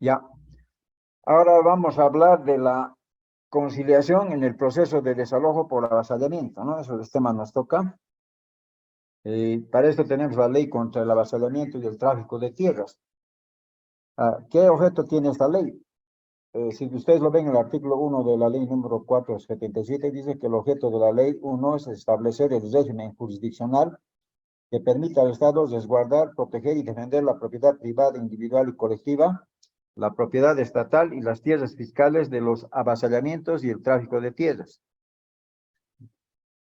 Ya, ahora vamos a hablar de la conciliación en el proceso de desalojo por avasallamiento, ¿no? Eso, este tema nos toca. Para esto tenemos la ley contra el avasallamiento y el tráfico de tierras. ¿Qué objeto tiene esta ley? Si ustedes lo ven en el artículo 1 de la ley número 477, dice que el objeto de la ley 1 es establecer el régimen jurisdiccional que permita al Estado resguardar, proteger y defender la propiedad privada, individual y colectiva, la propiedad estatal y las tierras fiscales de los avasallamientos y el tráfico de tierras.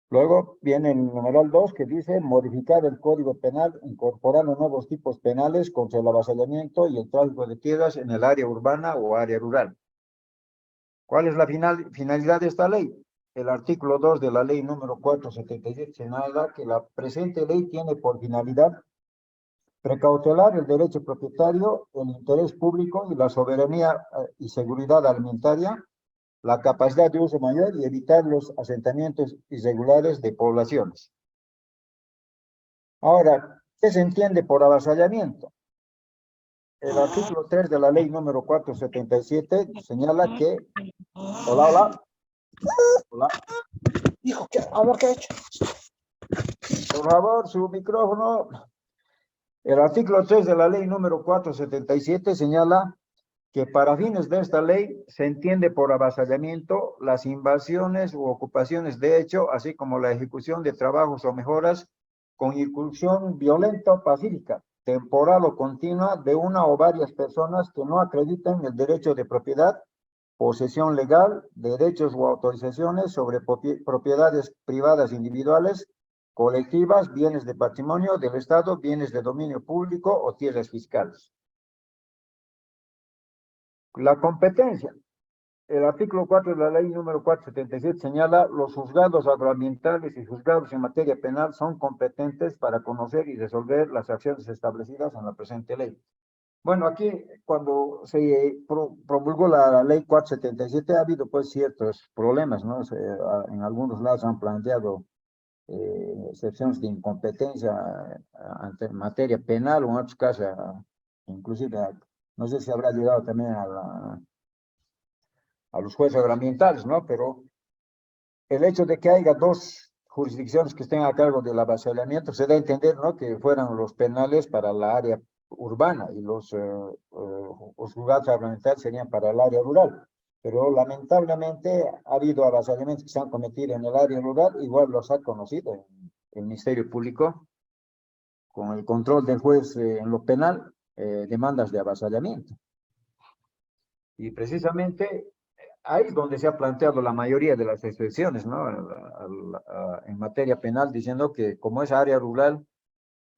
Luego viene el numeral 2 que dice modificar el Código Penal incorporando nuevos tipos penales contra el avasallamiento y el tráfico de tierras en el área urbana o área rural. ¿Cuál es la finalidad de esta ley? El artículo 2 de la ley número 477 señala que la presente ley tiene por finalidad precautelar el derecho propietario, el interés público y la soberanía y seguridad alimentaria, la capacidad de uso mayor y evitar los asentamientos irregulares de poblaciones. Ahora, ¿qué se entiende por avasallamiento? El artículo 3 de la ley número 477 señala que... Hola, hola. Hola. Hijo, a ver qué ha hecho. Por favor, su micrófono. El artículo 3 de la ley número 477 señala que para fines de esta ley se entiende por avasallamiento las invasiones u ocupaciones de hecho, así como la ejecución de trabajos o mejoras con incursión violenta o pacífica, temporal o continua de una o varias personas que no acrediten el derecho de propiedad, posesión legal, derechos o autorizaciones sobre propiedades privadas individuales, colectivas, bienes de patrimonio del Estado, bienes de dominio público o tierras fiscales. La competencia. El artículo 4 de la ley número 477 señala los juzgados agroambientales y juzgados en materia penal son competentes para conocer y resolver las acciones establecidas en la presente ley. Bueno, aquí cuando se promulgó la ley 477 ha habido pues ciertos problemas, ¿no? En algunos lados han planteado excepciones de incompetencia ante materia penal o en otros casos, inclusive, no sé si habrá llegado también a los jueces agroambientales, ¿no? Pero el hecho de que haya dos jurisdicciones que estén a cargo del avasallamiento se da a entender, ¿no? Que fueran los penales para la área urbana y los juzgados agroambientales serían para el área rural. Pero lamentablemente ha habido avasallamientos que se han cometido en el área rural, igual los ha conocido el Ministerio Público, con el control del juez en lo penal, demandas de avasallamiento. Y precisamente ahí es donde se ha planteado la mayoría de las excepciones, ¿no? En materia penal, diciendo que como es área rural,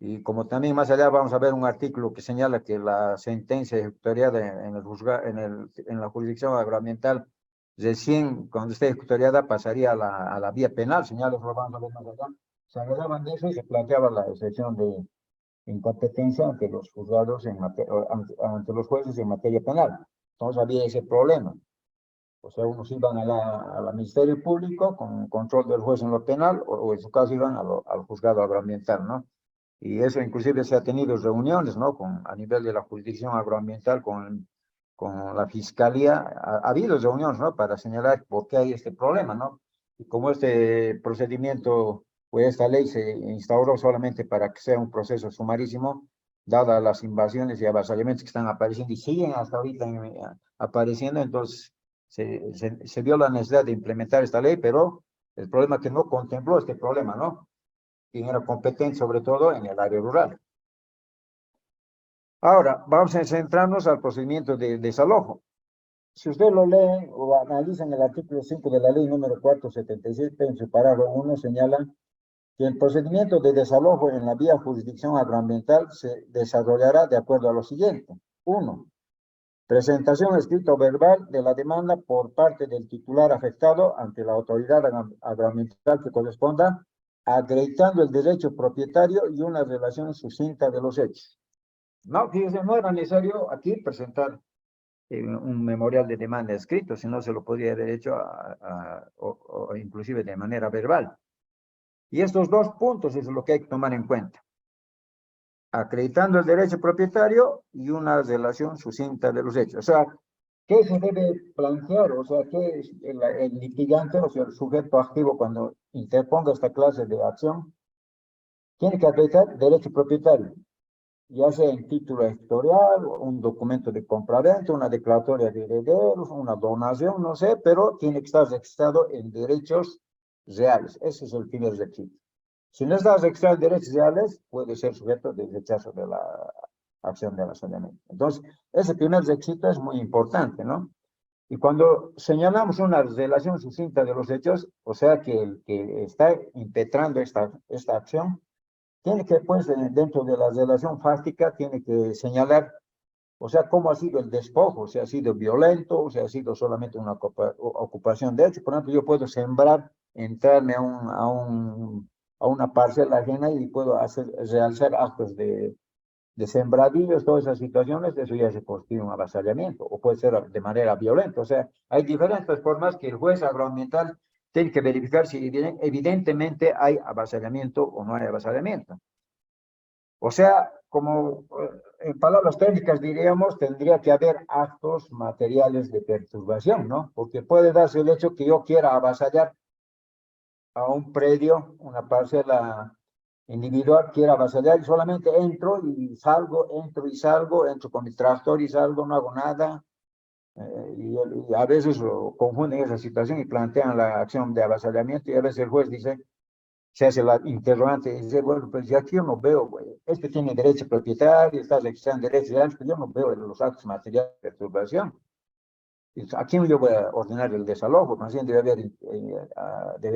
y como también más allá vamos a ver un artículo que señala que la sentencia ejecutoriada en la jurisdicción agroambiental, recién cuando esté ejecutoriada pasaría a la vía penal, señales lo vamos a ver más allá. Se agarraban de eso y se planteaba la excepción de incompetencia ante los juzgados, ante los jueces en materia penal. Entonces había ese problema. O sea, unos iban a la Ministerio Público con control del juez en lo penal, o en su caso iban al juzgado agroambiental, ¿no? Y eso inclusive se ha tenido reuniones, ¿no? A nivel de la jurisdicción agroambiental con la fiscalía, ha habido reuniones, ¿no? Para señalar por qué hay este problema, ¿no? Y como este procedimiento, pues esta ley se instauró solamente para que sea un proceso sumarísimo, dadas las invasiones y avasallamientos que están apareciendo y siguen hasta ahorita apareciendo, entonces se vio la necesidad de implementar esta ley, pero el problema es que no contempló este problema, ¿no? Quien era competente sobre todo en el área rural. Ahora, vamos a centrarnos al procedimiento de desalojo. Si usted lo lee o analiza en el artículo 5 de la ley número 477, en su parágrafo 1 señala que el procedimiento de desalojo en la vía jurisdicción agroambiental se desarrollará de acuerdo a lo siguiente. 1. Presentación escrita o verbal de la demanda por parte del titular afectado ante la autoridad agroambiental que corresponda, acreditando el derecho propietario y una relación sucinta de los hechos. No, fíjense, no era necesario aquí presentar un memorial de demanda escrito, sino se lo podría haber hecho o inclusive de manera verbal. Y estos dos puntos es lo que hay que tomar en cuenta. acreditando el derecho propietario y una relación sucinta de los hechos. O sea, ¿qué se debe plantear? O sea, ¿qué es el litigante, o sea, el sujeto activo cuando interponga esta clase de acción? Tiene que acreditar derecho propietario, ya sea en título editorial, un documento de compraventa, una declaratoria de herederos, una donación, no sé, pero tiene que estar registrado en derechos reales. Ese es el primer requisito. Si no está registrado en derechos reales, puede ser sujeto de rechazo de la acción de avasallamiento. Entonces, ese primer requisito es muy importante, ¿no? Y cuando señalamos una relación sucinta de los hechos, o sea que el que está impetrando esta acción, tiene que, pues, dentro de la relación fáctica, tiene que señalar, o sea, cómo ha sido el despojo, si ha sido violento, si ha sido solamente una ocupación de hecho. Por ejemplo, yo puedo sembrar, entrarme a una parcela ajena y puedo realizar actos de sembradillos, todas esas situaciones, eso ya se constituye un avasallamiento, o puede ser de manera violenta. O sea, hay diferentes formas que el juez agroambiental tiene que verificar si evidentemente hay avasallamiento o no hay avasallamiento. O sea, como en palabras técnicas diríamos, tendría que haber actos materiales de perturbación, ¿no? Porque puede darse el hecho que yo quiera avasallar a un predio, una parcela individual, quiera avasallar y solamente entro y salgo, entro con mi tractor y salgo, no hago nada. Y a veces confunden esa situación y plantean la acción de avasallamiento, y a veces el juez dice, se hace la interrogante y dice, bueno, pues ya aquí yo no veo, güey, este tiene derecho propietario, está registrado en derechos reales, pero yo no veo los actos materiales de perturbación. ¿A quién yo voy a ordenar el desalojo? Más bien debe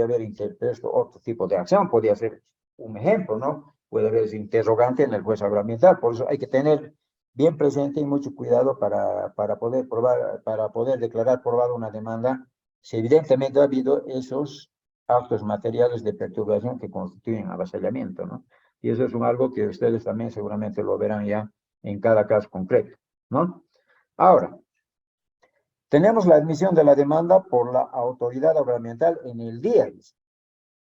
haber interpuesto otro tipo de acción. Podría ser un ejemplo, ¿no? Puede haber ese interrogante en el juez agroambiental. Por eso hay que tener bien presente y mucho cuidado para poder probar, para poder declarar probada una demanda, si evidentemente ha habido esos actos materiales de perturbación que constituyen avasallamiento, ¿no? Y eso es algo que ustedes también seguramente lo verán ya en cada caso concreto, ¿no? Ahora, tenemos la admisión de la demanda por la autoridad agroambiental en el día,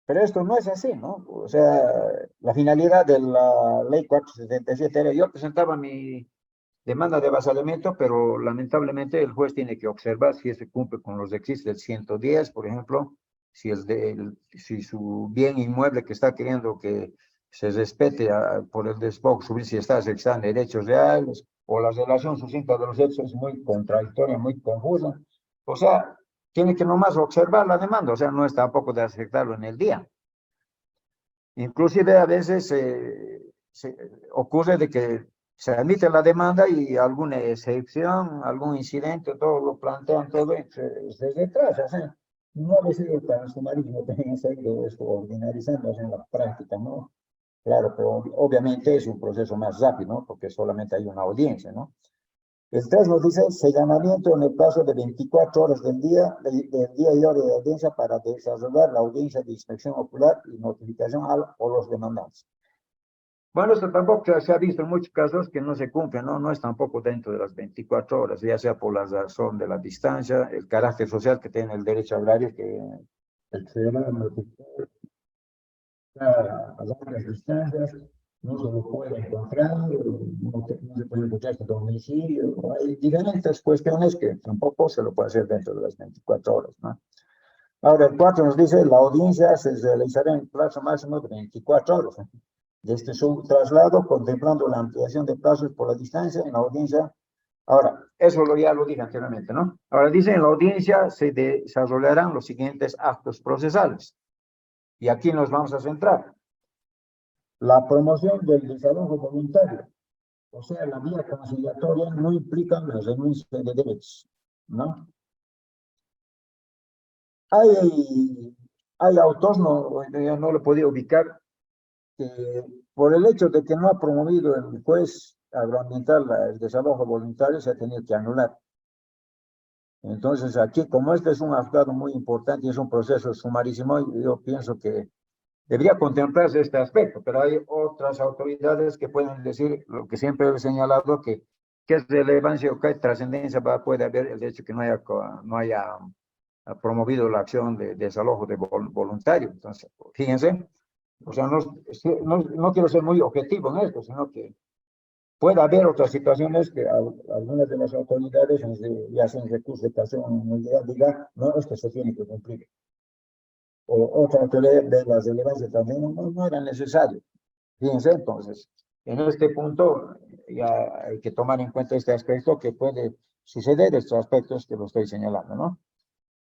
pero esto no es así, ¿no? O sea, la finalidad de la ley 477 era, yo presentaba mi demanda de avasallamiento, pero lamentablemente el juez tiene que observar si se cumple con los requisitos del 110, por ejemplo, si su bien inmueble que está queriendo que se respete por el despojo, si está registrado en derechos reales, o la relación sucinta de los hechos es muy contradictoria, muy confusa. O sea, tiene que nomás observar la demanda, o sea, no es tampoco de aceptarlo en el día. Inclusive a veces ocurre de que se admite la demanda y alguna excepción, algún incidente, todo lo plantean, todo se retrasa. O sea, no ha sido tan sumarismo, también se ha ido esto ordinarizándose en la práctica, ¿no? Claro, pero obviamente es un proceso más rápido, ¿no? Porque solamente hay una audiencia, ¿no? El 3 nos dice señalamiento en el plazo de 24 horas del día y hora de audiencia para desarrollar la audiencia de inspección ocular y notificación o los demandantes. Bueno, esto tampoco se ha visto en muchos casos que no se cumple, ¿no? No es tampoco dentro de las 24 horas, ya sea por la razón de la distancia, el carácter social que tiene el derecho a hablar, que el ciudadano notificar a largas distancias, no se lo puede encontrar, no se puede encontrar su domicilio. Hay diferentes cuestiones que tampoco se lo puede hacer dentro de las 24 horas, ¿no? Ahora, el 4 nos dice, la audiencia se realizará en plazo máximo de 24 horas. Desde su traslado, contemplando la ampliación de plazos por la distancia en la audiencia. Ahora, eso ya lo dije anteriormente, ¿no? Ahora dice, en la audiencia se desarrollarán los siguientes actos procesales. Y aquí nos vamos a centrar. La promoción del desalojo voluntario, o sea, la vía conciliatoria no implica la renuncia de derechos, ¿no? Hay autores, yo no lo podía ubicar, que por el hecho de que no ha promovido el juez agroambiental el desalojo voluntario, se ha tenido que anular. Entonces, aquí, como este es un acto muy importante y es un proceso sumarísimo, yo pienso que debería contemplarse este aspecto, pero hay otras autoridades que pueden decir lo que siempre he señalado, que es relevancia o qué trascendencia puede haber el hecho que no haya promovido la acción de desalojo voluntario. Entonces, fíjense, O sea, no quiero ser muy objetivo en esto, sino que puede haber otras situaciones que algunas de las autoridades ya hacen recurso de casación, diga, no, esto se tiene que cumplir. O otra autoridad de las relevancias también no era necesario. Fíjense, entonces, en este punto ya hay que tomar en cuenta este aspecto que puede suceder, estos aspectos que lo estoy señalando, ¿no?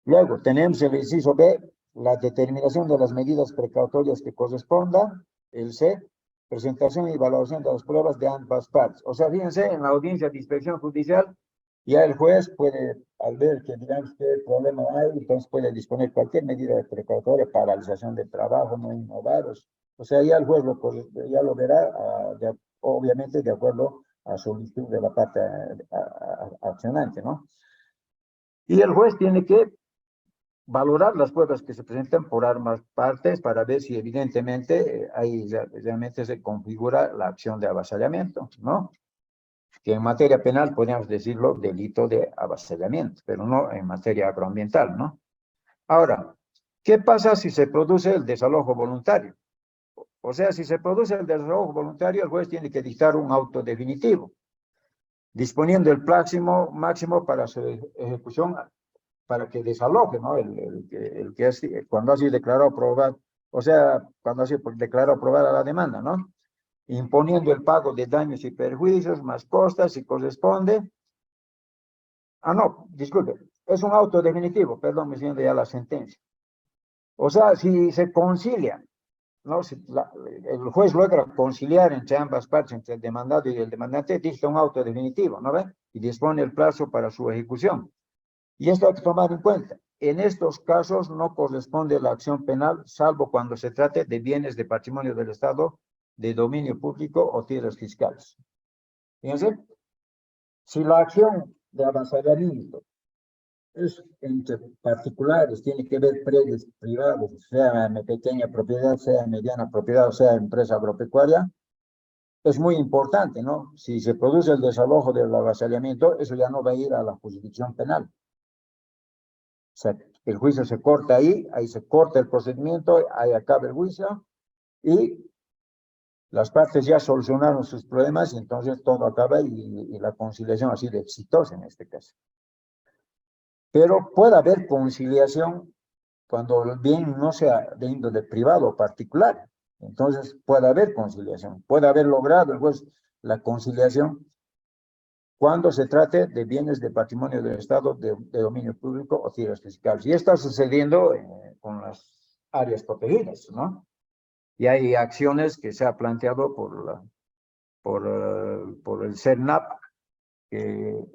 Luego, tenemos el inciso B, la determinación de las medidas precautorias que correspondan. El C, presentación y valoración de las pruebas de ambas partes. O sea, fíjense, en la audiencia de inspección judicial, ya el juez puede, al ver que digamos que problema hay, entonces puede disponer cualquier medida precautoria, paralización del trabajo, no innovar. O sea, ya el juez ya lo verá, obviamente, de acuerdo a solicitud de la parte accionante, ¿no? Y el juez tiene que valorar las pruebas que se presentan por ambas partes para ver si evidentemente ahí realmente se configura la acción de avasallamiento, ¿no? Que en materia penal podríamos decirlo delito de avasallamiento, pero no en materia agroambiental, ¿no? Ahora, ¿qué pasa si se produce el desalojo voluntario? O sea, si se produce el desalojo voluntario, el juez tiene que dictar un auto definitivo, disponiendo el máximo para su ejecución para que desaloje, ¿no? Cuando ha sido declarado aprobado, o sea, cuando ha sido declarado aprobada la demanda, ¿no? Imponiendo el pago de daños y perjuicios, más costas, si corresponde. No, disculpe, es un auto definitivo, perdón, me siento ya la sentencia. O sea, si se concilia, ¿no? Si el juez logra conciliar entre ambas partes, entre el demandado y el demandante, dicta un auto definitivo, ¿no ve? Y dispone el plazo para su ejecución. Y esto hay que tomar en cuenta. En estos casos no corresponde la acción penal, salvo cuando se trate de bienes de patrimonio del Estado, de dominio público o tierras fiscales. Fíjense, si la acción de avasallamiento es entre particulares, tiene que ver predios privados, sea pequeña propiedad, sea mediana propiedad, sea empresa agropecuaria, es muy importante, ¿no? Si se produce el desalojo del avasallamiento, eso ya no va a ir a la jurisdicción penal. O sea, el juicio se corta ahí se corta el procedimiento, ahí acaba el juicio y las partes ya solucionaron sus problemas y entonces todo acaba y la conciliación ha sido exitosa en este caso. Pero puede haber conciliación cuando el bien no sea de índole privado o particular. Entonces puede haber conciliación, puede haber logrado el juez la conciliación cuando se trate de bienes de patrimonio del Estado de dominio público o tierras fiscales. Y está sucediendo con las áreas protegidas, ¿no? Y hay acciones que se ha planteado por el CERNAP, que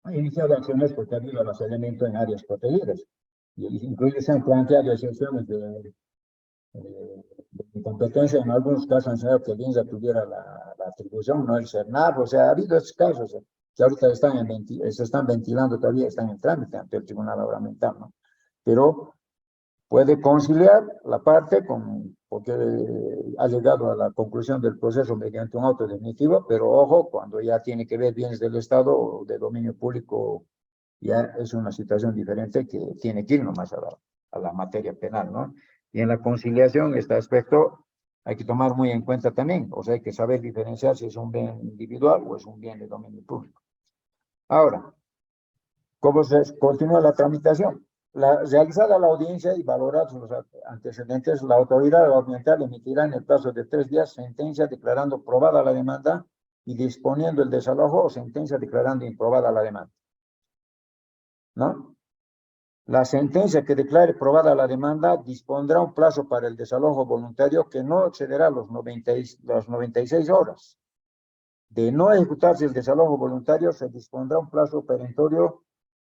ha iniciado acciones porque ha habido avasallamiento en áreas protegidas. Y incluso se han planteado excepciones de competencia. En algunos casos han sido que el INSA tuviera la atribución, no el CERNAP. O sea, ha habido estos casos que ahorita se están ventilando todavía, están en trámite ante el Tribunal Ornamental, ¿no? Pero puede conciliar la parte porque ha llegado a la conclusión del proceso mediante un auto definitivo, pero ojo, cuando ya tiene que ver bienes del Estado o de dominio público, ya es una situación diferente que tiene que ir nomás a la materia penal, ¿no? Y en la conciliación, este aspecto hay que tomar muy en cuenta también, o sea, hay que saber diferenciar si es un bien individual o es un bien de dominio público. Ahora, ¿cómo se continúa la tramitación? Realizada la audiencia y valorados los antecedentes, la autoridad ambiental emitirá en el plazo de 3 días sentencia declarando probada la demanda y disponiendo el desalojo o sentencia declarando improbada la demanda, ¿no? La sentencia que declare probada la demanda dispondrá un plazo para el desalojo voluntario que no excederá las 96 horas. De no ejecutarse el desalojo voluntario, se dispondrá un plazo perentorio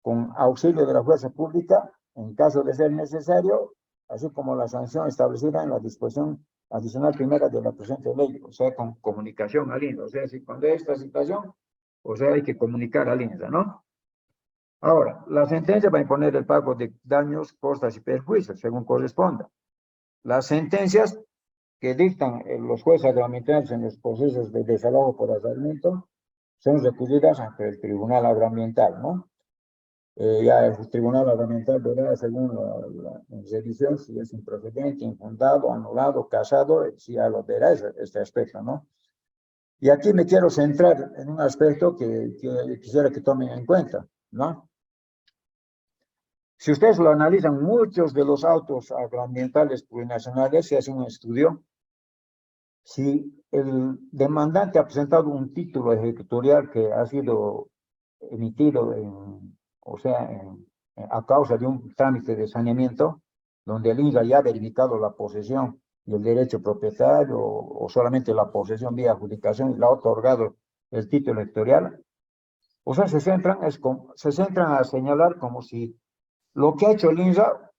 con auxilio de la fuerza pública, en caso de ser necesario, así como la sanción establecida en la disposición adicional primera de la presente ley, o sea, con comunicación al INSA. O sea, si cuando hay esta situación, o sea, hay que comunicar al INSA, ¿no? Ahora, la sentencia va a imponer el pago de daños, costas y perjuicios, según corresponda. Las sentencias que dictan los jueces agroambientales en los procesos de desalojo por asentamiento son recurridas ante el Tribunal Agroambiental, ¿no? Ya el tribunal argumental verá según la revisión si es improcedente, infundado, anulado, casado, si ya lo verá este aspecto, ¿no? Y aquí me quiero centrar en un aspecto que quisiera que tomen en cuenta, ¿no? Si ustedes lo analizan, muchos de los autos agroambientales plurinacionales, se hace un estudio, si el demandante ha presentado un título ejecutorial que ha sido emitido o sea, a causa de un trámite de saneamiento, donde el INRA ya ha verificado la posesión y el derecho propietario, o solamente la posesión vía adjudicación y le ha otorgado el título electoral, o sea, se centran a señalar como si lo que ha hecho el INRA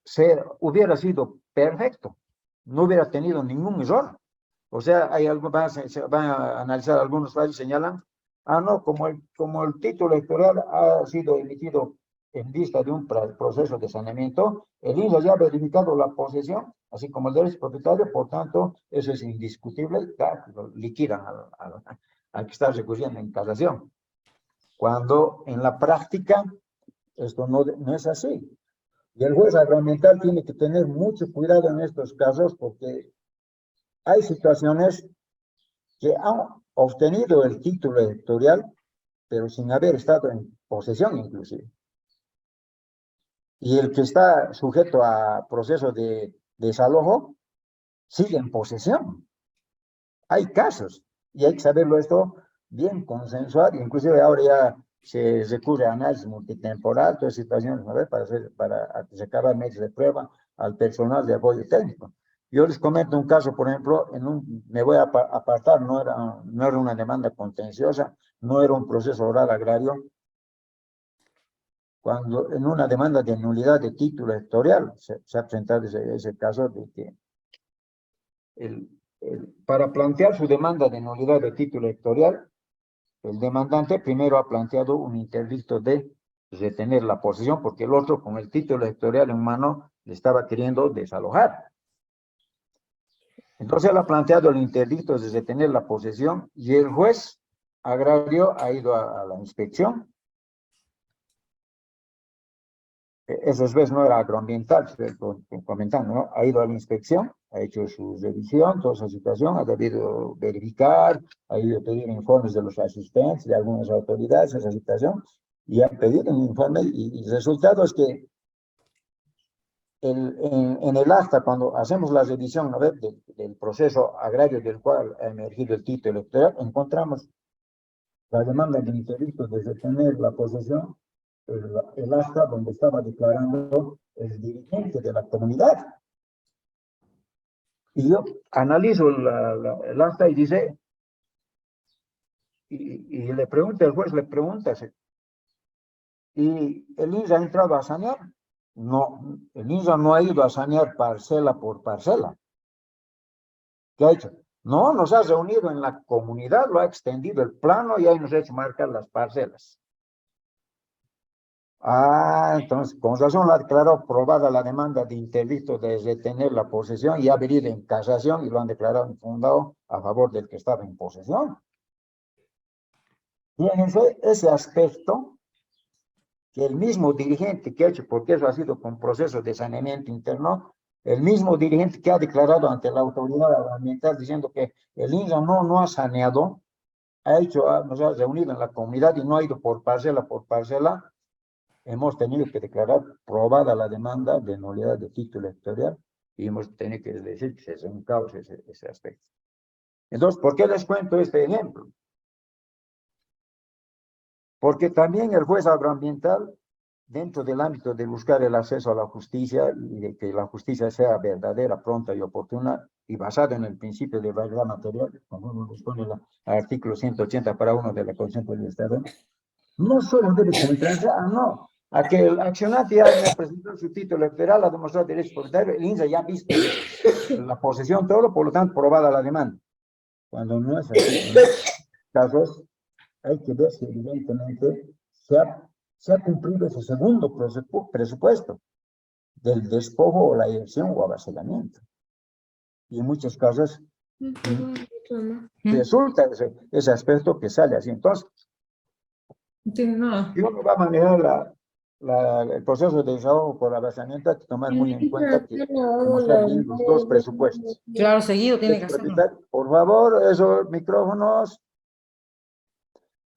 hubiera sido perfecto, no hubiera tenido ningún error. O sea, van a analizar algunos fallos y señalan, no, como el título electoral ha sido emitido en vista de un proceso de saneamiento, el INRA ya ha verificado la posesión, así como el derecho propietario, por tanto, eso es indiscutible, lo liquidan al que está recurriendo en casación. Cuando en la práctica esto no es así. Y el juez agroambiental tiene que tener mucho cuidado en estos casos porque hay situaciones que han obtenido el título electoral, pero sin haber estado en posesión inclusive. Y el que está sujeto a proceso de desalojo sigue en posesión. Hay casos y hay que saberlo esto bien consensuar, inclusive ahora ya se recurre a análisis multitemporal, todas situaciones, ¿no? Para recabar medios de prueba al personal de apoyo técnico. Yo les comento un caso, por ejemplo, me voy a apartar, no era una demanda contenciosa, no era un proceso oral agrario, cuando en una demanda de nulidad de título electoral se ha presentado ese caso de que para plantear su demanda de nulidad de título electoral, el demandante primero ha planteado un interdicto de retener la posesión, porque el otro, con el título electoral en mano, le estaba queriendo desalojar. Entonces él ha planteado el interdicto de retener la posesión y el juez agrario ha ido a la inspección. Esa vez no era agroambiental, comentando, ¿no? Ha ido a la inspección, ha hecho su revisión, toda esa situación, ha debido verificar, ha ido a pedir informes de los asistentes, de algunas autoridades, esa situación, y ha pedido un informe, y el resultado es que en el acta, cuando hacemos la revisión, ¿no? del proceso agrario del cual ha emergido el título electoral, encontramos la demanda del interdicto de retener la posesión, el acta donde estaba declarando el dirigente de la comunidad. Y yo analizo el acta y dice, y le pregunta, el juez le pregunta, ¿y el INSA ha entrado a sanear? No, el INSA no ha ido a sanear parcela por parcela. ¿Qué ha hecho? No, nos ha reunido en la comunidad, lo ha extendido el plano y ahí nos ha hecho marcar las parcelas. Entonces, con razón la ha declarado aprobada la demanda de interdicto de retener la posesión y ha venido en casación y lo han declarado infundado a favor del que estaba en posesión. Fíjense ese aspecto que el mismo dirigente que ha hecho, porque eso ha sido con proceso de saneamiento interno, el mismo dirigente que ha declarado ante la autoridad ambiental diciendo que el INRA no ha saneado, nos ha reunido en la comunidad y no ha ido por parcela, hemos tenido que declarar probada la demanda de nulidad de título electoral y hemos tenido que decir que se encauce ese aspecto. Entonces, ¿por qué les cuento este ejemplo? Porque también el juez agroambiental, dentro del ámbito de buscar el acceso a la justicia y de que la justicia sea verdadera, pronta y oportuna y basada en el principio de verdad material, como nos dispone el artículo 180 para 1 de la Constitución del Estado, no solo debe centrarse a que el accionante ya me presentó su título electoral, ha demostrado derecho propietario, el INSA ya ha visto la posesión, todo, por lo tanto, probada la demanda. Cuando no es así, en estos casos, hay que ver si evidentemente se ha cumplido ese segundo presupuesto del despojo o la elección o avasalamiento. Y en muchos casos resulta ese aspecto que sale así. Entonces, yo no va a manejar el proceso de desahogo por abastecimiento hay que tomar muy en cuenta que mostrar bien los dos presupuestos. Claro, seguido tiene que hacerlo. Repitar, por favor, esos micrófonos.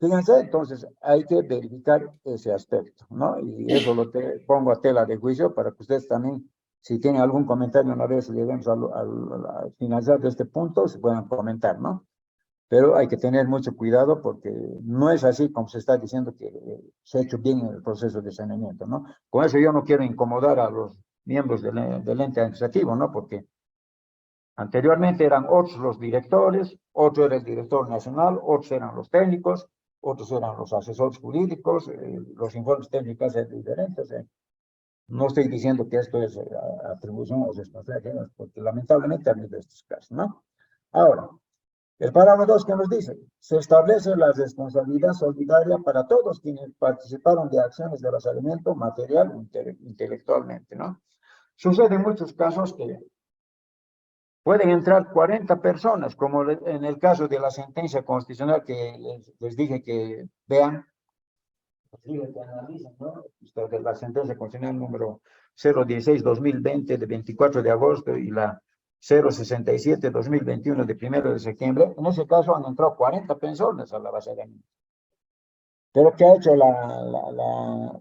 Fíjense, entonces hay que verificar ese aspecto, ¿no? Y eso lo pongo a tela de juicio para que ustedes también, si tienen algún comentario una vez lleguemos al finalizar de este punto, se puedan comentar, ¿no? Pero hay que tener mucho cuidado porque no es así como se está diciendo que se ha hecho bien el proceso de saneamiento, ¿no? Con eso yo no quiero incomodar a los miembros del ente administrativo, ¿no? Porque anteriormente eran otros los directores, otro era el director nacional, otros eran los técnicos, otros eran los asesores jurídicos, los informes técnicos eran diferentes. No estoy diciendo que esto es atribución o responsabilidad, porque lamentablemente ha habido estos casos, ¿no? Ahora, el párrafo 2 que nos dice, se establece la responsabilidad solidaria para todos quienes participaron de acciones de abastecimiento material o intelectualmente, ¿no? Sucede en muchos casos que pueden entrar 40 personas, como en el caso de la sentencia constitucional que les dije que vean, que analicen, ¿no? De la sentencia constitucional número 016-2020 de 24 de agosto y la 067-2021 de 1 de septiembre. En ese caso han entrado 40 personas a la base de datos. Pero ¿qué ha hecho la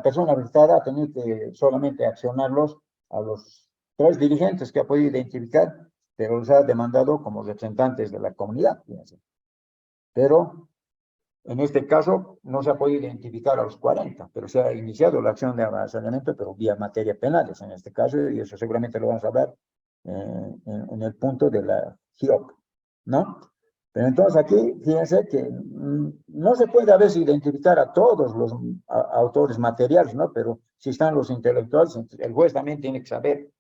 persona afectada? Ha tenido que solamente accionarlos a los 3 dirigentes que ha podido identificar, pero los ha demandado como representantes de la comunidad. Fíjense. Pero en este caso no se ha podido identificar a los 40, pero se ha iniciado la acción de abastecimiento, pero vía materia penales en este caso, y eso seguramente lo vamos a hablar en el punto de la GIOP, ¿no? Pero entonces aquí, fíjense que no se puede a veces identificar a todos los autores materiales, ¿no? Pero si están los intelectuales, el juez también tiene que saber,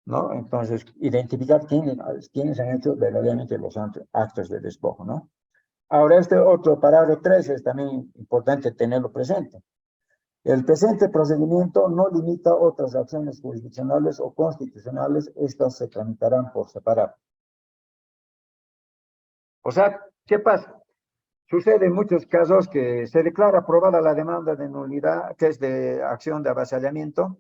¿no? Entonces, identificar quiénes han hecho verdaderamente los actos de despojo, ¿no? Ahora, este otro parágrafo 13 es también importante tenerlo presente. El presente procedimiento no limita otras acciones jurisdiccionales o constitucionales, estas se tramitarán por separado. O sea, ¿qué pasa? Sucede en muchos casos que se declara aprobada la demanda de nulidad, que es de acción de avasallamiento,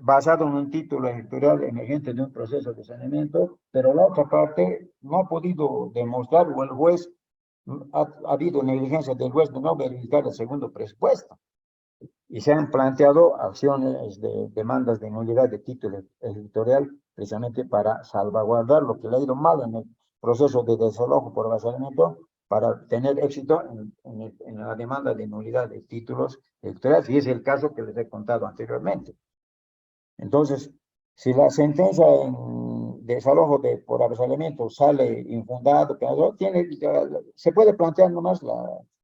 basado en un título editorial emergente de un proceso de saneamiento, pero la otra parte no ha podido demostrar, o el juez, ha habido negligencia del juez de no verificar el segundo presupuesto. Y se han planteado acciones de demandas de nulidad de título editorial precisamente para salvaguardar lo que le ha ido mal en el proceso de desalojo por avasallamiento para tener éxito en la demanda de nulidad de títulos editoriales, y es el caso que les he contado anteriormente. Entonces, si la sentencia en desalojo por avasallamiento sale infundado, se puede plantear nomás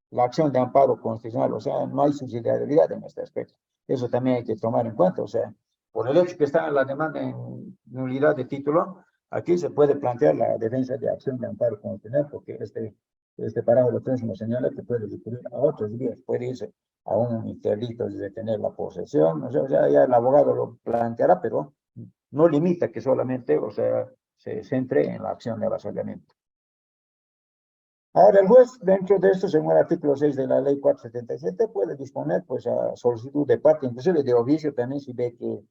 la acción de amparo constitucional, o sea, no hay subsidiariedad en este aspecto. Eso también hay que tomar en cuenta, o sea, por el hecho que está en la demanda en nulidad de título, aquí se puede plantear la defensa de acción de amparo constitucional, porque este parágrafo 3 nos señala que puede recurrir a otros días, puede irse a un interdicto de detener la posesión, o sea, ya el abogado lo planteará, pero no limita que solamente, o sea, se centre en la acción de avasallamiento. Ahora, el juez, dentro de esto, según el artículo 6 de la ley 477, puede disponer, pues, a solicitud de parte, inclusive de oficio también, si ve que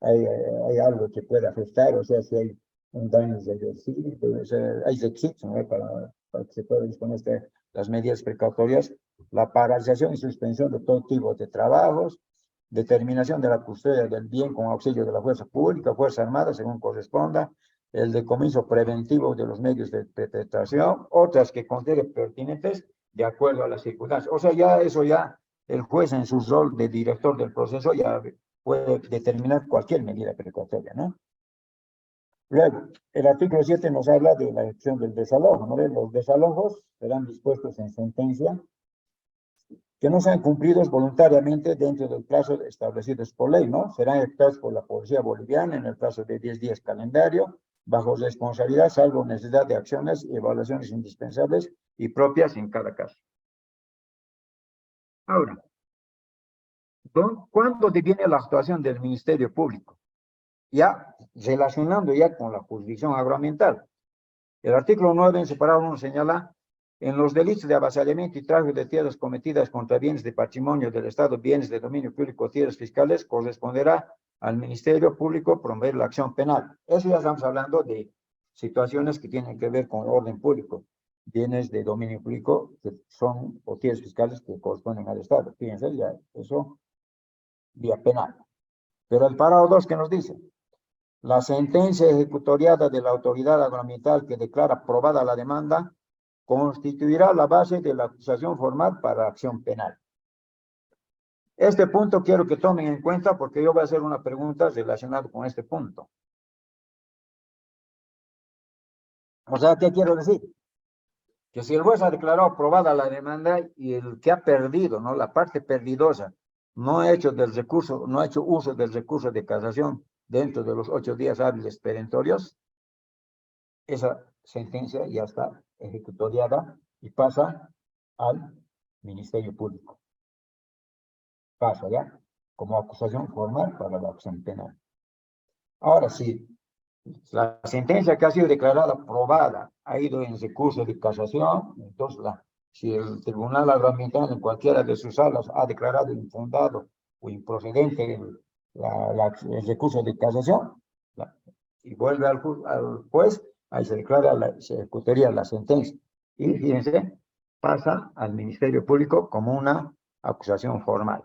hay algo que puede afectar, o sea, si hay un daño irreversible, o sea, hay requisitos, ¿no? para que se pueda disponer de las medidas precautorias, la paralización y suspensión de todo tipo de trabajos, determinación de la custodia del bien con auxilio de la fuerza pública, fuerza armada, según corresponda, el decomiso preventivo de los medios de perpetración, otras que considere pertinentes de acuerdo a las circunstancias. O sea, ya el juez en su rol de director del proceso ya puede determinar cualquier medida precautoria, ¿no? Luego, el artículo 7 nos habla de la acción del desalojo, ¿no? Los desalojos serán dispuestos en sentencia que no sean cumplidos voluntariamente dentro del plazo establecido por ley, ¿no? Serán ejecutados por la policía boliviana en el plazo de 10 días calendario, bajo responsabilidad, salvo necesidad de acciones y evaluaciones indispensables y propias en cada caso. Ahora, ¿cuándo deviene la actuación del Ministerio Público? Ya relacionando ya con la jurisdicción agroambiental. El artículo 9 en separado nos señala En los delitos de avasallamiento y tráfico de tierras cometidas contra bienes de patrimonio del Estado, bienes de dominio público, tierras fiscales, corresponderá al Ministerio Público promover la acción penal. Eso ya estamos hablando de situaciones que tienen que ver con orden público, bienes de dominio público que son o tierras fiscales que corresponden al Estado. Fíjense, ya eso vía penal. Pero el párrafo 2 que nos dice, la sentencia ejecutoriada de la autoridad agroambiental que declara aprobada la demanda constituirá la base de la acusación formal para acción penal. Este punto quiero que tomen en cuenta porque yo voy a hacer una pregunta relacionada con este punto. O sea, ¿qué quiero decir? Que si el juez ha declarado aprobada la demanda y el que ha perdido, ¿no? La parte perdidosa, no ha hecho del recurso, no ha hecho uso del recurso de casación dentro de los 8 días hábiles perentorios, esa sentencia ya está ejecutoriada y pasa al Ministerio Público. Pasa ya como acusación formal para la acción penal. Ahora sí, la sentencia que ha sido declarada aprobada ha ido en recurso de casación, entonces si el Tribunal Agroambiental en cualquiera de sus salas ha declarado infundado o improcedente el recurso de casación y vuelve al juez, ahí se declara, se ejecutaría la sentencia. Y fíjense, pasa al Ministerio Público como una acusación formal.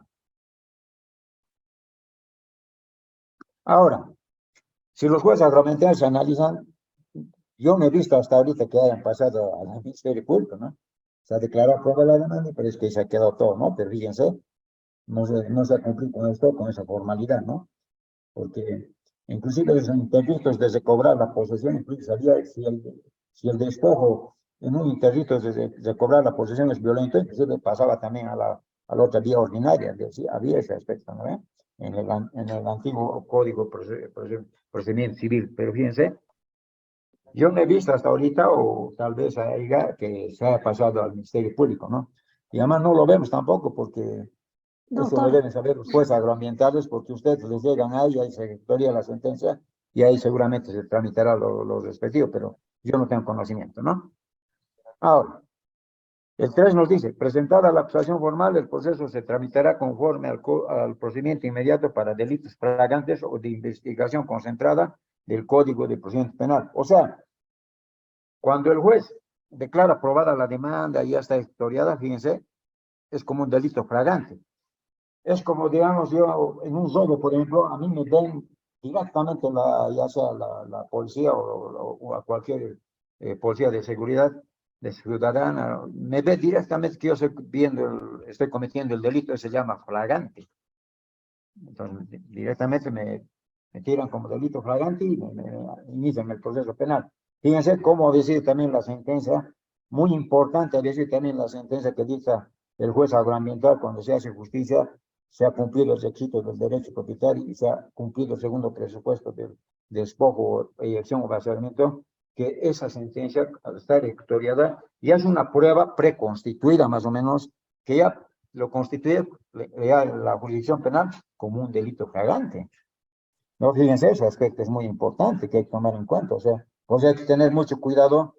Ahora, si los jueces agroambientales analizan, yo no he visto hasta ahorita que hayan pasado al Ministerio Público, ¿no? Se ha declarado aprobada la demanda, pero es que se ha quedado todo, ¿no? Pero fíjense, no se ha cumplido con esto, con esa formalidad, ¿no? Porque inclusive los interditos de recobrar la posesión, incluso salía, si el despojo en un interdito de recobrar la posesión es violento, inclusive pasaba también a la otra vía ordinaria, decía, había ese aspecto, ¿no? En el antiguo Código Procedimiento Civil, pero fíjense, yo no he visto hasta ahorita, o tal vez haya que se haya pasado al Ministerio Público, ¿no? Y además no lo vemos tampoco porque eso lo Doctor, deben saber los jueces agroambientales, porque ustedes les llegan ahí se ejecutaría la sentencia y ahí seguramente se tramitará lo respectivo, pero yo no tengo conocimiento, ¿no? Ahora, el 3 nos dice, presentada la acusación formal, el proceso se tramitará conforme al procedimiento inmediato para delitos flagrantes o de investigación concentrada del Código de Procedimiento Penal. O sea, cuando el juez declara aprobada la demanda y ya está ejecutoriada, fíjense, es como un delito flagrante. Es como, digamos, yo en un robo, por ejemplo, a mí me ven directamente, ya sea la policía o a cualquier policía de seguridad, de ciudadana, me ve directamente que yo estoy cometiendo el delito, se llama flagrante. Entonces, directamente me tiran como delito flagrante y me inician el proceso penal. Fíjense cómo ha sido también la sentencia, muy importante, ha sido también la sentencia que dicta el juez agroambiental cuando se hace justicia, se ha cumplido los requisitos del derecho propietario y se ha cumplido el segundo presupuesto del despojo, eyección o vaciamiento, que esa sentencia, al estar ejecutoriada, ya es una prueba preconstituida más o menos, que ya lo constituye la jurisdicción penal como un delito flagrante. No, fíjense, ese aspecto es muy importante que hay que tomar en cuenta. O sea, pues hay que tener mucho cuidado,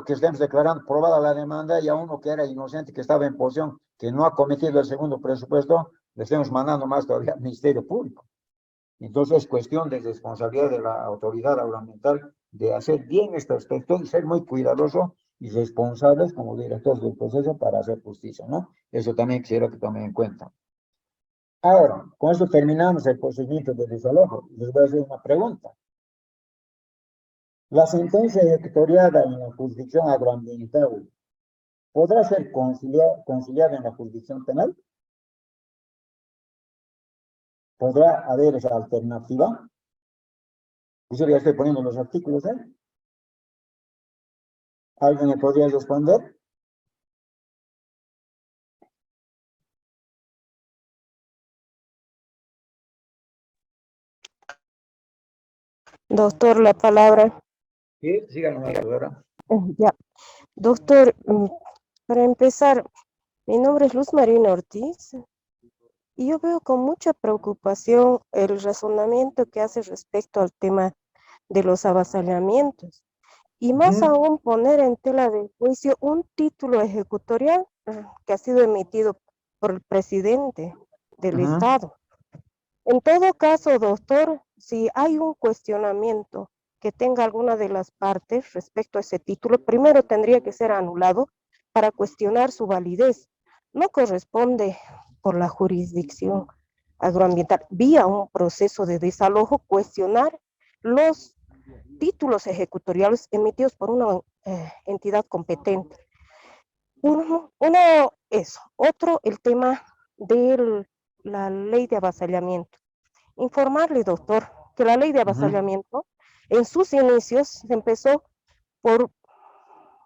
que estemos declarando probada la demanda y a uno que era inocente, que estaba en posesión, que no ha cometido el segundo presupuesto, le estemos mandando más todavía al Ministerio Público. Entonces es cuestión de responsabilidad de la autoridad agroambiental de hacer bien este aspecto y ser muy cuidadoso y responsables como directores del proceso para hacer justicia, ¿no? Eso también quisiera que tomen en cuenta. Ahora, con eso terminamos el procedimiento de desalojo. Les voy a hacer una pregunta. ¿La sentencia ejecutoriada en la jurisdicción agroambiental podrá ser conciliada en la jurisdicción penal? ¿Podrá haber esa alternativa? Yo ya estoy poniendo los artículos, ¿eh? ¿Alguien me podría responder? doctor, la palabra. Sí, síganos, doctora. Ya. Doctor, para empezar, mi nombre es Luz Marina Ortiz y yo veo con mucha preocupación el razonamiento que hace respecto al tema de los avasallamientos. y más aún poner en tela de juicio un título ejecutorial que ha sido emitido por el presidente del Estado. En todo caso, doctor, si hay un cuestionamiento que tenga alguna de las partes respecto a ese título, primero tendría que ser anulado para cuestionar su validez. No corresponde por la jurisdicción agroambiental, vía un proceso de desalojo, cuestionar los títulos ejecutoriales emitidos por una entidad competente. Uno, eso. Otro, el tema de la ley de avasallamiento. Informarle, doctor, que la ley de avasallamiento en sus inicios empezó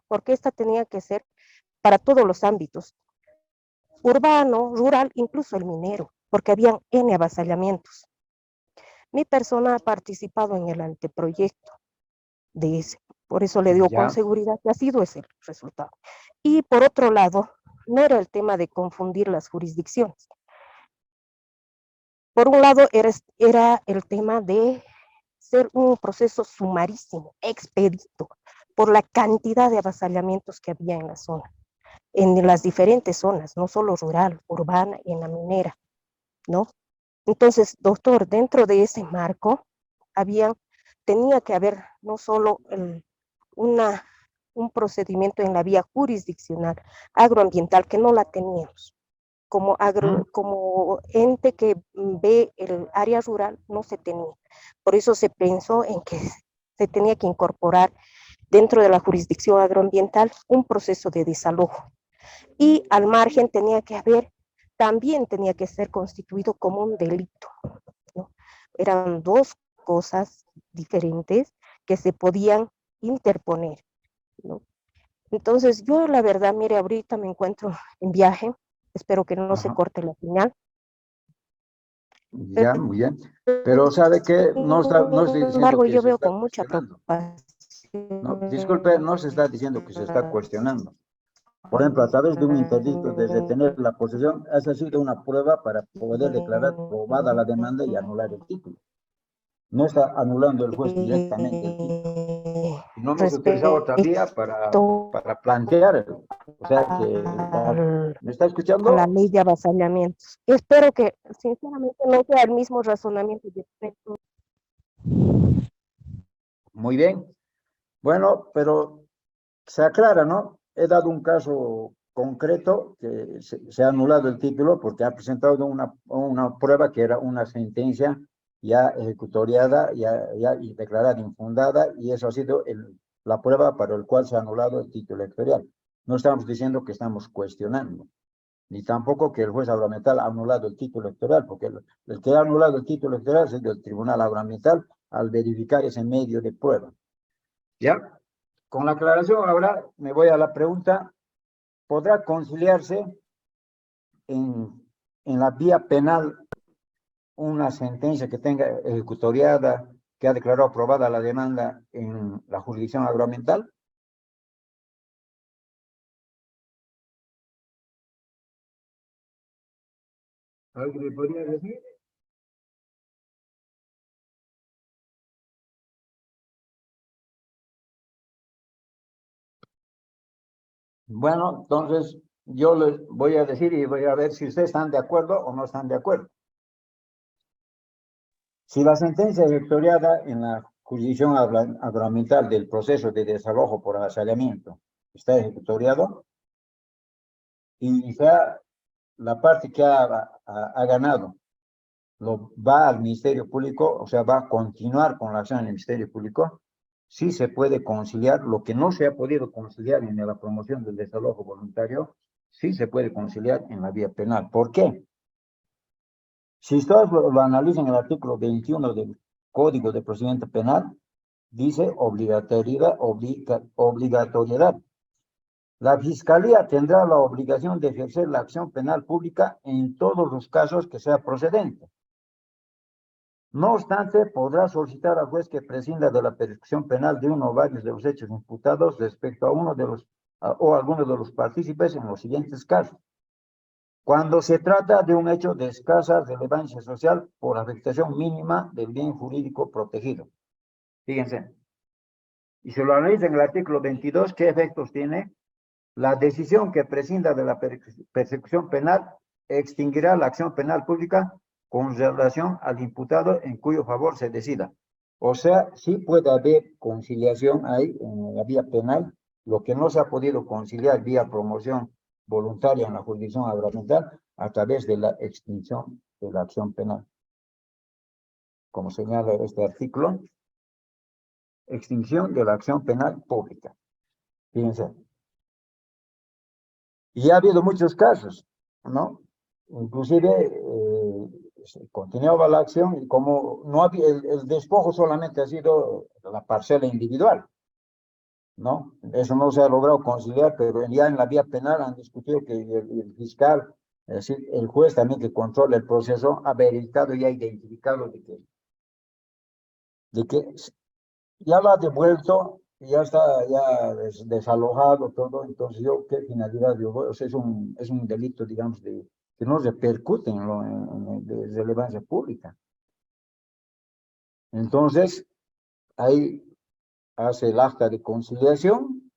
porque esta tenía que ser para todos los ámbitos, urbano, rural, incluso el minero, porque habían N avasallamientos. Mi persona ha participado en el anteproyecto de ese, por eso le digo con seguridad que ha sido ese el resultado. Y por otro lado, no era el tema de confundir las jurisdicciones. Por un lado era el tema de ser un proceso sumarísimo, expedito, por la cantidad de avasallamientos que había en la zona, en las diferentes zonas, no solo rural, urbana y en la minera, ¿no? Entonces, doctor, dentro de ese marco, tenía que haber no solo un procedimiento en la vía jurisdiccional agroambiental, que no la teníamos. Como ente que ve el área rural, no se tenía. Por eso se pensó en que se tenía que incorporar dentro de la jurisdicción agroambiental un proceso de desalojo. Y al margen también tenía que ser constituido como un delito, ¿no? Eran dos cosas diferentes que se podían interponer, ¿no? Entonces, yo la verdad, mire, ahorita me encuentro en viaje, espero que no se corte la señal. Ya, muy bien. Pero ¿sabe qué? No estoy Sin diciendo embargo, que yo se veo está con mucha cuestionando. No, preocupación disculpe, no se está diciendo que se está cuestionando. Por ejemplo, a través de un interdicto de retener la posesión, esa ha sido una prueba para poder declarar probada la demanda y anular el título. No está anulando el juez directamente el título. No hemos utilizado otra vía respecto para plantear. O sea que, ¿me está a la escuchando? ley de avasallamientos. Espero que, sinceramente, no sea el mismo razonamiento de expertos. Muy bien. Bueno, pero se aclara, ¿no? He dado un caso concreto que se ha anulado el título porque ha presentado una prueba que era una sentencia ya ejecutoriada y declarada infundada, y eso ha sido la prueba para el cual se ha anulado el título electoral. No estamos diciendo que estamos cuestionando, ni tampoco que el juez agroambiental ha anulado el título electoral, porque el que ha anulado el título electoral es el Tribunal Agroambiental al verificar ese medio de prueba. ¿Ya? Con la aclaración, ahora me voy a la pregunta: ¿podrá conciliarse en la vía penal una sentencia que tenga ejecutoriada, que ha declarado aprobada la demanda en la jurisdicción agroambiental? ¿Algo me podría decir? Bueno, entonces yo les voy a decir y voy a ver si ustedes están de acuerdo o no están de acuerdo. Si la sentencia ejecutoriada en la jurisdicción agroambiental del proceso de desalojo por avasallamiento está ejecutoriado y sea la parte que ha ganado va al Ministerio Público, o sea, va a continuar con la acción en el Ministerio Público, sí se puede conciliar. Lo que no se ha podido conciliar en la promoción del desalojo voluntario, sí se puede conciliar en la vía penal. ¿Por qué? Si ustedes lo analizan en el artículo 21 del Código de Procedimiento Penal, dice obligatoriedad. La Fiscalía tendrá la obligación de ejercer la acción penal pública en todos los casos que sea procedente. No obstante, podrá solicitar al juez que prescinda de la persecución penal de uno o varios de los hechos imputados respecto a uno de los o alguno de los partícipes en los siguientes casos: cuando se trata de un hecho de escasa relevancia social por afectación mínima del bien jurídico protegido. Fíjense, y se lo analiza en el artículo 22, ¿qué efectos tiene? La decisión que prescinda de la persecución penal extinguirá la acción penal pública con relación al imputado en cuyo favor se decida. O sea, sí puede haber conciliación ahí en la vía penal, lo que no se ha podido conciliar vía promoción voluntaria en la jurisdicción agroambiental a través de la extinción de la acción penal. Como señala este artículo, extinción de la acción penal pública. Fíjense. Y ha habido muchos casos, ¿no? Inclusive continuaba la acción y como no había, el despojo solamente ha sido la parcela individual, ¿no? Eso no se ha logrado conciliar, pero ya en la vía penal han discutido que el fiscal, es decir, el juez también que controla el proceso, ha verificado y ha identificado de que ya lo ha devuelto, ya está ya desalojado todo, entonces yo, ¿qué finalidad yo voy? O sea, es un delito, digamos, que no repercute de relevancia pública. Entonces, ahí hace el acta de conciliación,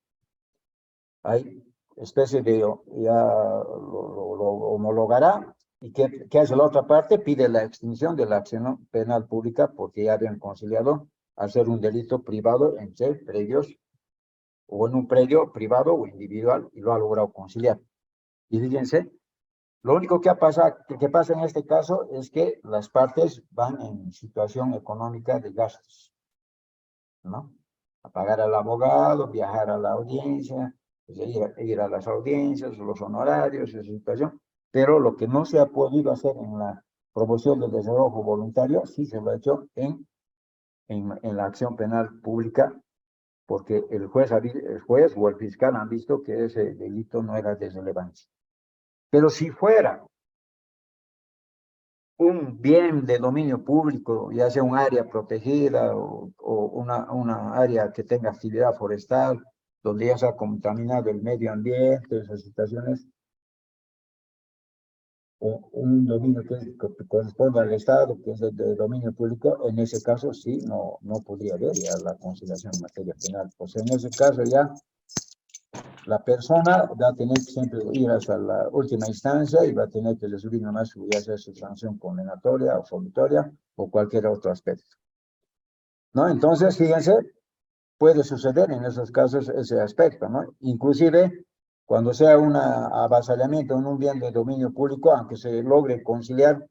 hay especie de, ya lo homologará, y ¿qué hace la otra parte? Pide la extinción de la acción penal pública porque ya habían conciliado al ser un delito privado en ser predios o en un predio privado o individual y lo ha logrado conciliar. Y fíjense, lo único que pasa en este caso es que las partes van en situación económica de gastos, ¿no? A pagar al abogado, viajar a la audiencia, pues ir a las audiencias, los honorarios, esa situación. Pero lo que no se ha podido hacer en la promoción del desarrollo voluntario, sí se lo ha hecho en la acción penal pública, porque el juez o el fiscal han visto que ese delito no era de relevancia. Pero si fuera un bien de dominio público, ya sea un área protegida o una área que tenga actividad forestal, donde ya se ha contaminado el medio ambiente, esas situaciones, o un dominio que corresponde al Estado, que es de dominio público, en ese caso sí, no podría haber ya la conciliación en materia penal. Pues en ese caso ya la persona va a tener que siempre ir hasta la última instancia y va a tener que recibir nomás ya sea su sanción condenatoria, absolutoria o cualquier otro aspecto, ¿no? Entonces, fíjense, puede suceder en esos casos ese aspecto, ¿no? Inclusive, cuando sea un avasallamiento en un bien de dominio público, aunque se logre conciliar,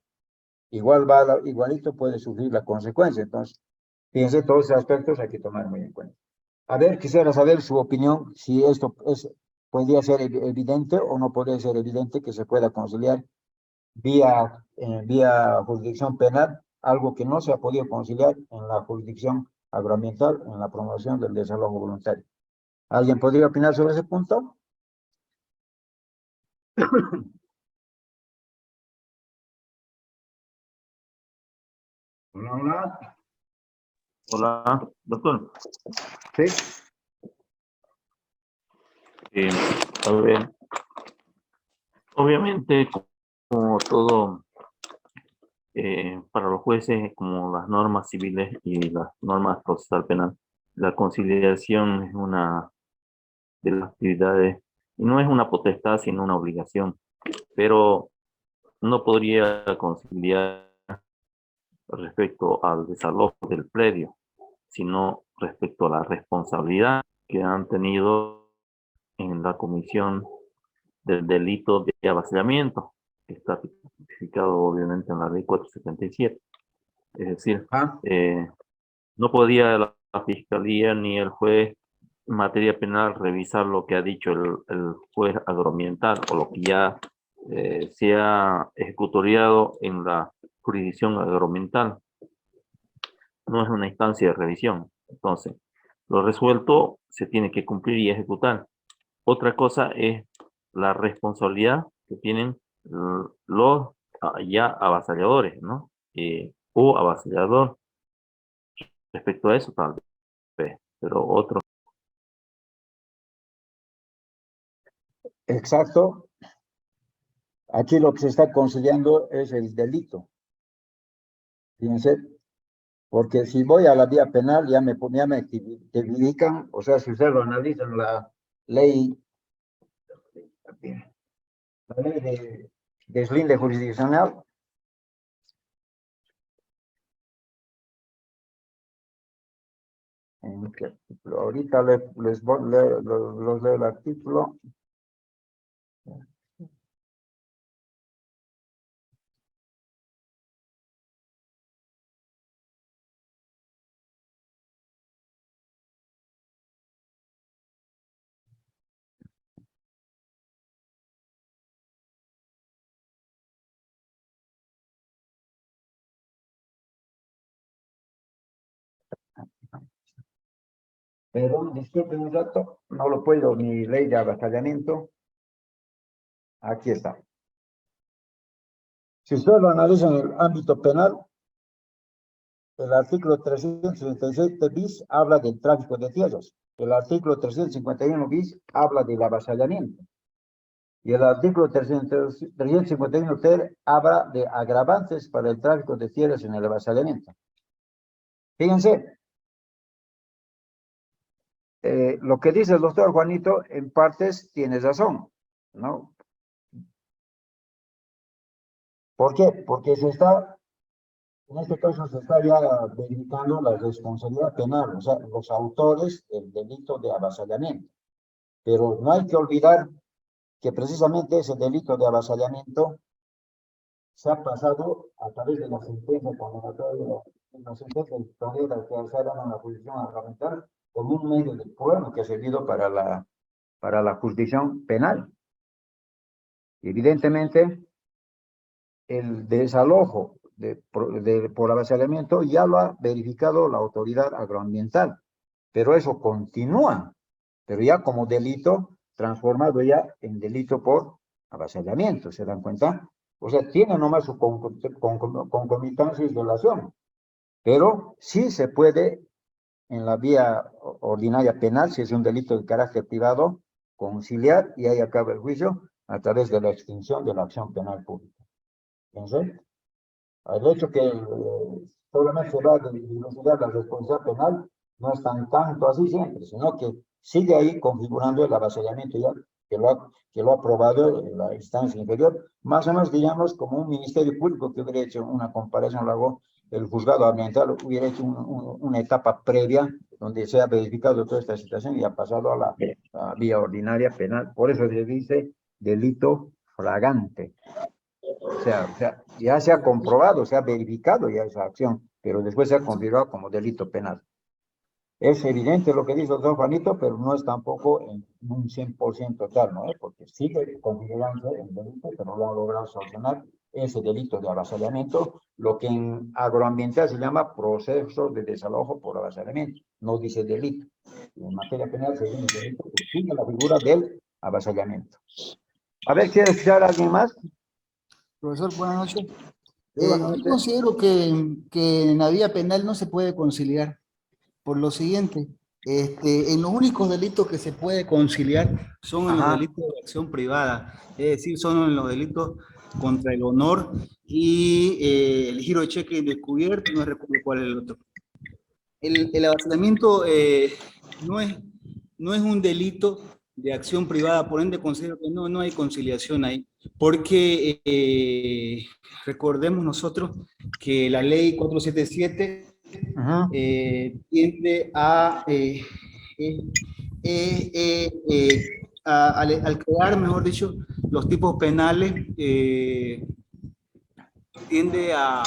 igualito puede sufrir la consecuencia. Entonces, fíjense, todos esos aspectos hay que tomar muy en cuenta. A ver, quisiera saber su opinión, si esto podría ser evidente o no podría ser evidente que se pueda conciliar vía jurisdicción penal, algo que no se ha podido conciliar en la jurisdicción agroambiental, en la promoción del desarrollo voluntario. ¿Alguien podría opinar sobre ese punto? Hola, hola. Hola, doctor. Sí. A ver, obviamente, como todo, para los jueces, como las normas civiles y las normas procesal penal, la conciliación es una de las actividades, y no es una potestad, sino una obligación, pero no podría conciliar respecto al desalojo del predio, sino respecto a la responsabilidad que han tenido en la comisión del delito de avasallamiento, que está tipificado obviamente en la ley 477. Es decir, Ah, no podía la fiscalía ni el juez en materia penal revisar lo que ha dicho el juez agroambiental o lo que ya se ha ejecutoriado en la jurisdicción agroambiental. No es una instancia de revisión. Entonces, lo resuelto se tiene que cumplir y ejecutar. Otra cosa es la responsabilidad que tienen los ya avasalladores, ¿no? O avasallador respecto a eso, tal vez, pero otro. exacto. Aquí lo que se está conciliando es el delito. Fíjense, Porque si voy a la vía penal, ya me tipifican, o sea, si ustedes lo analizan, la ley de deslinde jurisdiccional, ¿en qué artículo? Ahorita les voy a leer, los leo el artículo. Perdón, disculpen un rato, no lo puedo, mi ley de avasallamiento. Aquí está. Si ustedes lo analizan en el ámbito penal, el artículo 367 bis habla del tráfico de tierras. El artículo 351 bis habla del avasallamiento. Y el artículo 351 ter habla de agravantes para el tráfico de tierras en el avasallamiento. Fíjense, lo que dice el doctor Juanito, en partes tiene razón, ¿no? ¿Por qué? Porque en este caso se está ya verificando la responsabilidad penal, o sea, los autores del delito de avasallamiento. Pero no hay que olvidar que precisamente ese delito de avasallamiento se ha pasado a través de la sentencia condenatoria, la sentencia dictatorial que alzaron a la jurisdicción agravamental como un medio de prueba que ha servido para la jurisdicción penal. Evidentemente, el desalojo por avasallamiento ya lo ha verificado la autoridad agroambiental, pero eso continúa, pero ya como delito transformado ya en delito por avasallamiento, ¿se dan cuenta? O sea, tiene nomás su concomitancia y relación, pero sí se puede en la vía ordinaria penal, si es un delito de carácter privado, conciliar y ahí acaba el juicio a través de la extinción de la acción penal pública. Entonces, el hecho que solamente se va a dilucidar la responsabilidad penal no es tanto así siempre, sino que sigue ahí configurando el avasallamiento ya que lo ha aprobado en la instancia inferior, más o menos digamos como un ministerio público que hubiera hecho una comparación, luego el juzgado ambiental hubiera hecho una etapa previa donde se ha verificado toda esta situación y ha pasado a la vía ordinaria penal. Por eso se dice delito flagrante. O sea, ya se ha comprobado, se ha verificado ya esa acción, pero después se ha configurado como delito penal. Es evidente lo que dice el doctor Juanito, pero no es tampoco en un 100% tal, ¿no? Porque sigue configurándose el delito, pero lo ha logrado sancionar ese delito de avasallamiento, lo que en agroambiental se llama proceso de desalojo por avasallamiento, no dice delito. En materia penal se dice delito, que sigue la figura del avasallamiento. A ver, ¿quiere escuchar a alguien más? Profesor, buenas noches. Yo Yo considero que en la vía penal no se puede conciliar por lo siguiente. En los únicos delitos que se puede conciliar son en los delitos de acción privada, es decir, son en los delitos contra el honor y el giro de cheque descubierto, no recuerdo cuál es el otro. El avasallamiento no es un delito de acción privada, por ende considero que no hay conciliación ahí, porque recordemos nosotros que la ley 477 tiende al crear, mejor dicho, los tipos penales, tiende a...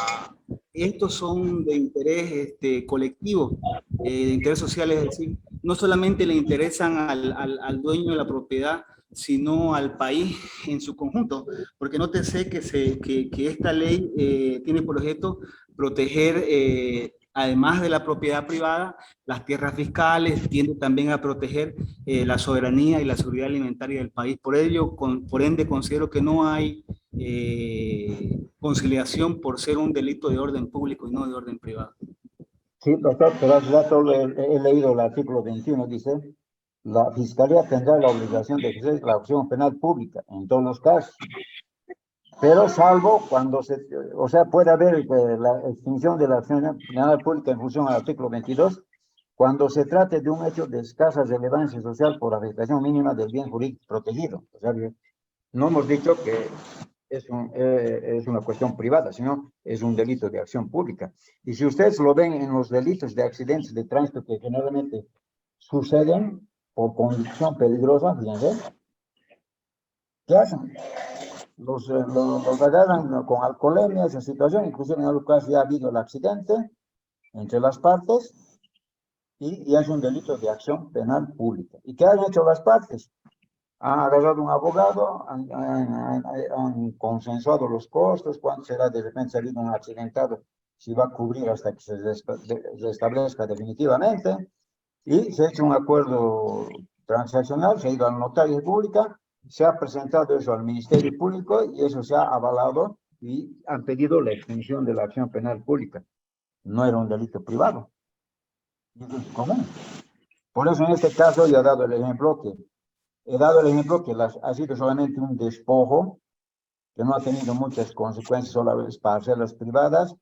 Estos son de interés colectivo, de interés social, es decir, no solamente le interesan al dueño de la propiedad, sino al país en su conjunto, porque nótese que esta ley tiene por objeto proteger, además de la propiedad privada, las tierras fiscales, tiende también a proteger la soberanía y la seguridad alimentaria del país. Por ello, por ende, considero que no hay conciliación por ser un delito de orden público y no de orden privado. Sí, doctor, pero hace rato he leído el artículo 21, dice, la Fiscalía tendrá la obligación de ejercer la acción penal pública en todos los casos. pero salvo cuando o sea, puede haber la extinción de la acción penal pública en función al artículo 22, cuando se trate de un hecho de escasa relevancia social por afectación mínima del bien jurídico protegido. O sea, no hemos dicho que es una cuestión privada, sino es un delito de acción pública. Y si ustedes lo ven en los delitos de accidentes de tránsito que generalmente suceden por conducción peligrosa, fíjense, ¿qué hacen? Los agarran con alcoholemia, esa situación, inclusive en algunos casos ya ha habido el accidente entre las partes y es un delito de acción penal pública. ¿Y qué han hecho las partes? Han agarrado un abogado, han consensuado los costos, cuánto será de repente salido un accidentado, si va a cubrir hasta que se establezca definitivamente, y se ha hecho un acuerdo transaccional, se ha ido al notario pública, se ha presentado eso al Ministerio Público y eso se ha avalado y han pedido la extinción de la acción penal pública. No era un delito privado, es común. Por eso en este caso yo he dado el ejemplo que ha sido solamente un despojo, que no ha tenido muchas consecuencias solamente para hacerlas privadas,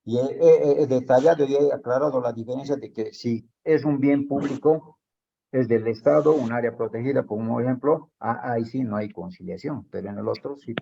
y he detallado y he aclarado la diferencia de que si es un bien público, es del Estado, un área protegida, como ejemplo, ahí sí no hay conciliación, pero en el otro sí.